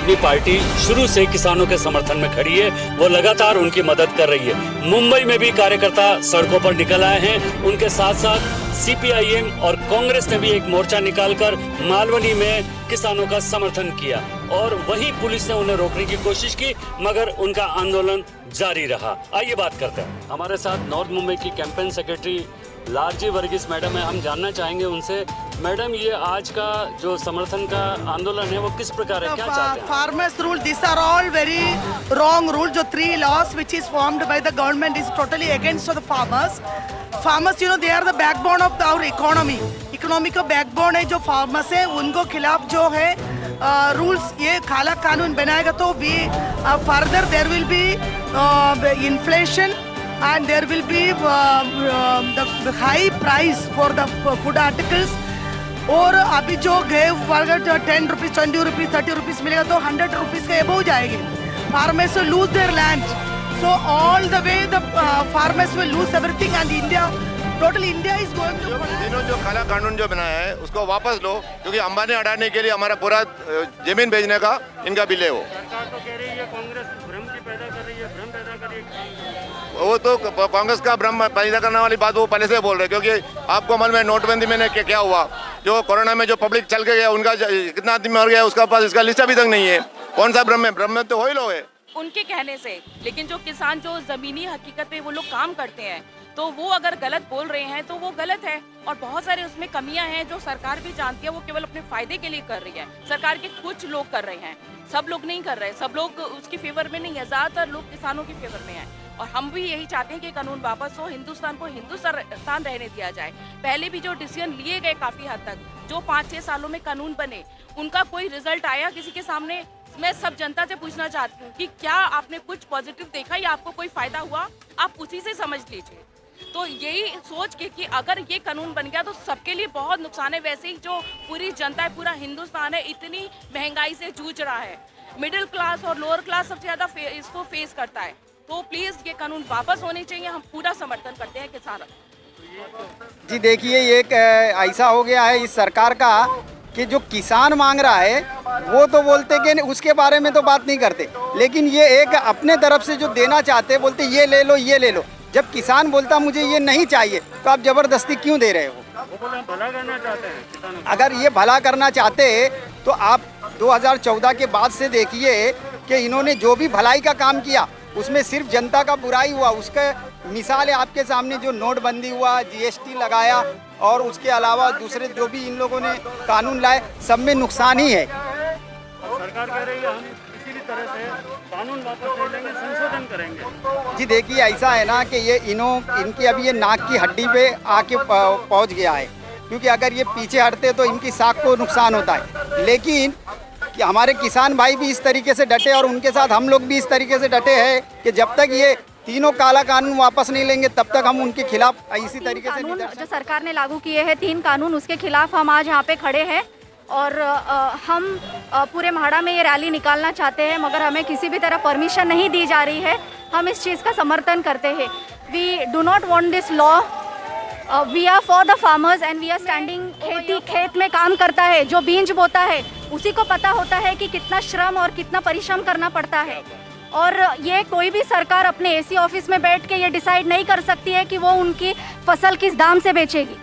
आदमी पार्टी शुरू से किसानों के समर्थन में खड़ी है, वो लगातार उनकी मदद कर रही है। मुंबई में भी कार्यकर्ता सड़कों पर निकल आए हैं। उनके साथ साथ सीपीआईएम और कांग्रेस ने भी एक मोर्चा निकालकर मालवनी में किसानों का समर्थन किया और वहीं पुलिस ने उन्हें रोकने की कोशिश की, मगर उनका आंदोलन जारी रहा। आइए बात करते हैं। हमारे साथ नॉर्थ मुंबई की campaign secretary Lalji Varghese madam है। हम जानना चाहेंगे उनसे, मैडम ये आज का जो समर्थन का आंदोलन है वो किस प्रकार है, क्या चाहते हैं? Farmers rule, this are all very wrong rule. जो 3 laws which is formed by the government is totally against the farmers. Farmers, you know, they are the backbone of our economy. Economy का backbone है जो farmers है, उनको खिलाफ जो है rules ये काला कानून बनाएगा तो भी further there will be inflation and there will be the high price for the food articles. और अभी जो गए अगर 10 रुपीज 20 रुपीज 30 रुपीज मिलेगा तो 100 रुपीज के अबव जाएंगे। Farmers will lose their land, so all the way the farmers will lose everything and India is going to इन्होंने जो काला कानून जो बनाया है उसको वापस लो, क्योंकि अंबानी हटाने के लिए हमारा पूरा जमीन बेचने का इनका बिल है। वो सरकार तो कह रही है कांग्रेस भ्रम पैदा कर रही है, भ्रम पैदा कर रही है। वो तो कांग्रेस का भ्रम पैदा करने वाली बात वो पहले से बोल रहे, क्योंकि आपको मालूम है नोटबंदी में क्या हुआ, जो कोरोना में जो पब्लिक चल के गया उनका कितना आदमी मर गया उसका पास इसका लिस्ट अभी तक नहीं है। कौन सा भ्रम है? भ्रम में तो हो ही लो है उनके कहने से। लेकिन जो किसान जो जमीनी हकीकत पे वो लोग काम करते हैं तो वो अगर गलत बोल रहे हैं तो वो गलत है, और बहुत सारे उसमें कमियां हैं जो सरकार भी जानती है, वो केवल अपने फायदे के लिए कर रही है। सरकार के कुछ लोग कर रहे हैं, सब लोग नहीं कर रहे, सब लोग उसकी फेवर में नहीं है, ज्यादातर लोग किसानों की फेवर में है। और हम भी यही चाहते हैं कि कानून वापस हो, हिंदुस्तान को हिंदुस्तान रहने दिया जाए। पहले भी जो डिसीजन लिए गए काफी हद तक, जो 5-6 सालों में कानून बने, उनका कोई रिजल्ट आया किसी के सामने? मैं सब जनता से पूछना चाहती हूँ कि क्या आपने कुछ पॉजिटिव देखा या आपको कोई फायदा हुआ? आप उसी से समझ लीजिए। तो यही सोच के कि अगर ये कानून बन गया तो सबके लिए बहुत नुकसान है। वैसे ही जो पूरी जनता है, पूरा हिंदुस्तान है, इतनी महंगाई से जूझ रहा है, मिडिल क्लास और लोअर क्लास सबसे ज्यादा इसको फेस करता है। तो प्लीज ये कानून वापस होने चाहिए। हम पूरा समर्थन करते हैं किसान। जी देखिए, ये ऐसा हो गया है इस सरकार का कि जो किसान मांग रहा है वो तो बोलते कि उसके बारे में तो बात नहीं करते, लेकिन ये एक अपने तरफ से जो देना चाहते हैं बोलते ये ले लो ये ले लो। जब किसान बोलता मुझे ये नहीं चाहिए तो आप जबरदस्ती क्यों दे रहे हो? भला करना चाहते हैं किसानों। अगर ये भला करना चाहते तो आप 2014 के बाद से देखिए कि इन्होंने जो भी भलाई का काम किया उसमें सिर्फ जनता का बुराई हुआ। उसका मिसाल है आपके सामने, जो नोटबंदी हुआ, जीएसटी लगाया और उसके अलावा दूसरे जो भी इन लोगों ने कानून लाए, सब में नुकसान ही है। सरकार कह रही है हम किसी भी तरह से कानून वापस ले लेंगे, संशोधन करेंगे। जी देखिए, ऐसा है ना कि ये इनकी अभी ये नाक की हड्डी पे आके पहुंच गया है, क्योंकि अगर ये पीछे हटते तो इनकी साख को नुकसान होता है। लेकिन कि हमारे किसान भाई भी इस तरीके से डटे और उनके साथ हम लोग भी इस तरीके से डटे हैं कि जब तक ये तीनों काला कानून वापस नहीं लेंगे तब तक हम उनके खिलाफ इसी तरीके से जो सरकार ने लागू किए हैं 3 कानून, उसके खिलाफ हम आज यहाँ पे खड़े हैं। और हम पूरे म्हाड़ा में ये रैली निकालना चाहते हैं, मगर हमें किसी भी तरह परमिशन नहीं दी जा रही है। हम इस चीज़ का समर्थन करते हैं। We do not want this law. We are for the farmers and we are standing. खेत में काम करता है, जो बीज बोता है, उसी को पता होता है कि कितना श्रम और कितना परिश्रम करना पड़ता है। और ये कोई भी सरकार अपने एसी ऑफिस में बैठ के ये डिसाइड नहीं कर सकती है कि वो उनकी फसल किस दाम से बेचेगी।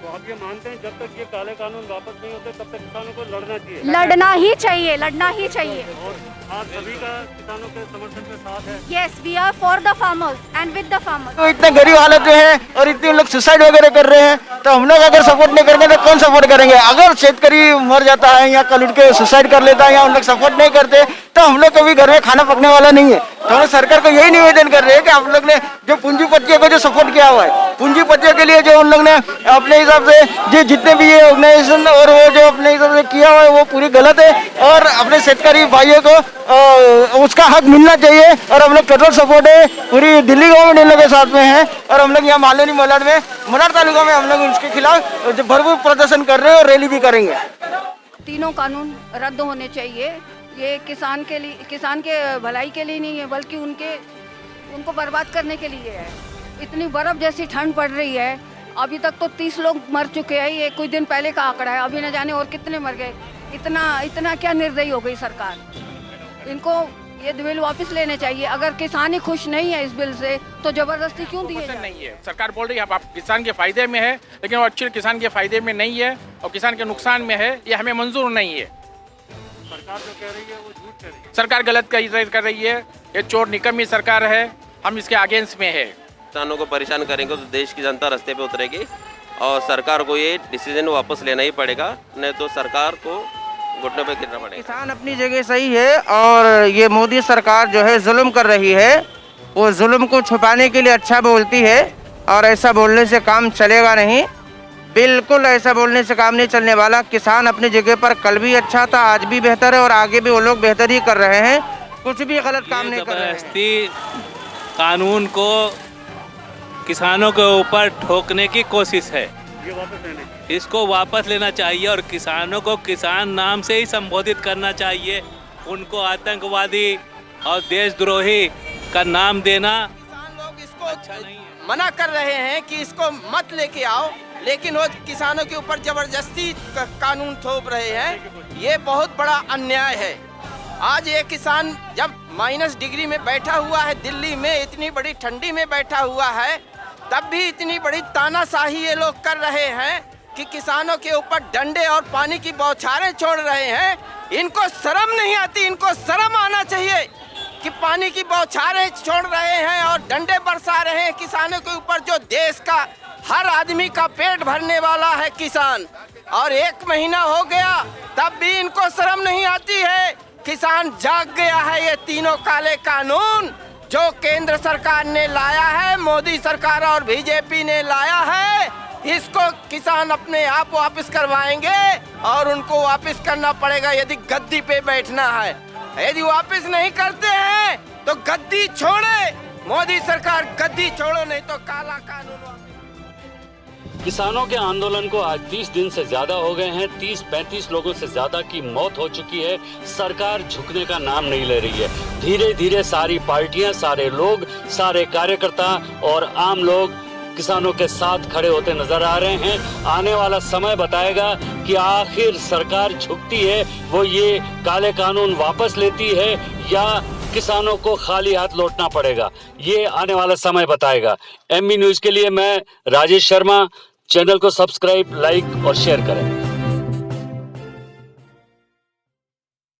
तो आप ये मानते हैं जब तक ये काले कानून वापस नहीं होते तब तक किसानों को लड़ना चाहिए? लड़ना ही चाहिए, लड़ना ही चाहिए। और आप सभी का किसानों के समर्थन के साथ है? Yes, we are for the farmers and with the farmers. तो इतने गरीब हालत में है और इतने लोग सुसाइड वगैरह कर रहे हैं, तो हम लोग अगर सपोर्ट नहीं करेंगे तो कौन सपोर्ट करेंगे? अगर शेतकरी मर जाता है या कल उठ के सुसाइड कर लेता है या उन लोग सपोर्ट नहीं करते तो हम लोग कभी घर में खाना पकने वाला नहीं है। तो हम सरकार को यही निवेदन कर रहे हैं कि आप लोग ने जो पूंजीपतियों को जो सपोर्ट किया हुआ है, पूंजीपतियों के लिए जो उन लोग ने अपने हिसाब से जो जितने भी ये ऑर्गेनाइजेशन और वो जो अपने हिसाब से किया हुआ है वो पूरी गलत है। और अपने शेतकरी भाइयों को उसका हक मिलना चाहिए। और हम लोग टोटल सपोर्ट है, पूरी दिल्ली गवर्नमेंट इन लोगों के साथ में है। और हम लोग यहाँ मालवनी मलाड में मलाड तालुका में हम लोग इसके खिलाफ भरपूर प्रदर्शन कर रहे हैं और रैली भी करेंगे। तीनों कानून रद्द होने चाहिए। ये किसान के लिए, किसान के भलाई के लिए नहीं है, बल्कि उनको बर्बाद करने के लिए है। इतनी बर्फ जैसी ठंड पड़ रही है, अभी तक तो 30 लोग मर चुके हैं। ये कुछ दिन पहले का आंकड़ा है, अभी न जाने और कितने मर गए। इतना क्या निर्दयी हो गई सरकार। इनको ये बिल वापस लेने चाहिए। अगर किसान ही खुश नहीं है इस बिल से तो जबरदस्ती क्यों दिए जाए? नहीं है, सरकार बोल रही है आप किसान के फायदे में है, लेकिन वो एक्चुअली किसान के फायदे में नहीं है और किसान के नुकसान में है। ये हमें मंजूर नहीं है। सरकार जो कह रही है वो झूठ कह रही है। सरकार गलत कर रही है। ये चोर निकम्मी सरकार है। हम इसके अगेंस्ट में है। किसानों को परेशान करेंगे तो देश की जनता रास्ते पे उतरेगी और सरकार को ये डिसीजन वापस लेना ही पड़ेगा, नहीं तो सरकार को घुटनों पे गिरना पड़ेगा। किसान अपनी जगह सही है और ये मोदी सरकार जो है जुल्म कर रही है, वो जुल्म को छुपाने के लिए अच्छा बोलती है और ऐसा बोलने से काम चलेगा नहीं। बिल्कुल ऐसा बोलने से काम नहीं चलने वाला। किसान अपनी जगह पर कल भी अच्छा था, आज भी बेहतर है और आगे भी वो लोग बेहतर ही कर रहे हैं। कुछ भी गलत काम नहीं कर रहे हैं। कानून को किसानों के ऊपर ठोकने की कोशिश है। इसको वापस लेना चाहिए और किसानों को किसान नाम से ही संबोधित करना चाहिए। उनको आतंकवादी और देशद्रोही का नाम देना किसान लोग इसको अच्छा नहीं है। मना कर रहे हैं कि इसको मत लेके आओ, लेकिन वो किसानों के ऊपर जबरदस्ती कानून थोप रहे हैं। ये बहुत बड़ा अन्याय है। आज ये किसान जब -डिग्री में बैठा हुआ है, दिल्ली में इतनी बड़ी ठंडी में बैठा हुआ है, तब भी इतनी बड़ी तानाशाही ये लोग कर रहे हैं कि किसानों के ऊपर डंडे और पानी की बौछारें छोड़ रहे हैं। इनको शर्म नहीं आती। इनको शर्म आना चाहिए कि पानी की बौछारें छोड़ रहे हैं और डंडे बरसा रहे हैं किसानों के ऊपर, जो देश का हर आदमी का पेट भरने वाला है किसान। और 1 महीना हो गया तब भी इनको शर्म नहीं आती है। किसान जाग गया है। ये तीनों काले कानून जो केंद्र सरकार ने लाया है, मोदी सरकार और बीजेपी ने लाया है, इसको किसान अपने आप वापस करवाएंगे और उनको वापस करना पड़ेगा यदि गद्दी पे बैठना है। यदि वापस नहीं करते हैं तो गद्दी छोड़े मोदी सरकार, गद्दी छोड़ो, नहीं तो काला कानून वापस। किसानों के आंदोलन को आज 30 दिन से ज्यादा हो गए हैं। 30-35 लोगों से ज्यादा की मौत हो चुकी है। सरकार झुकने का नाम नहीं ले रही है। धीरे धीरे सारी पार्टियां, सारे लोग, सारे कार्यकर्ता और आम लोग किसानों के साथ खड़े होते नजर आ रहे हैं। आने वाला समय बताएगा कि आखिर सरकार झुकती है, वो ये काले कानून वापस लेती है या किसानों को खाली हाथ लौटना पड़ेगा। ये आने वाला समय बताएगा। MB न्यूज के लिए मैं राजेश शर्मा। चैनल को सब्सक्राइब, लाइक और शेयर करें।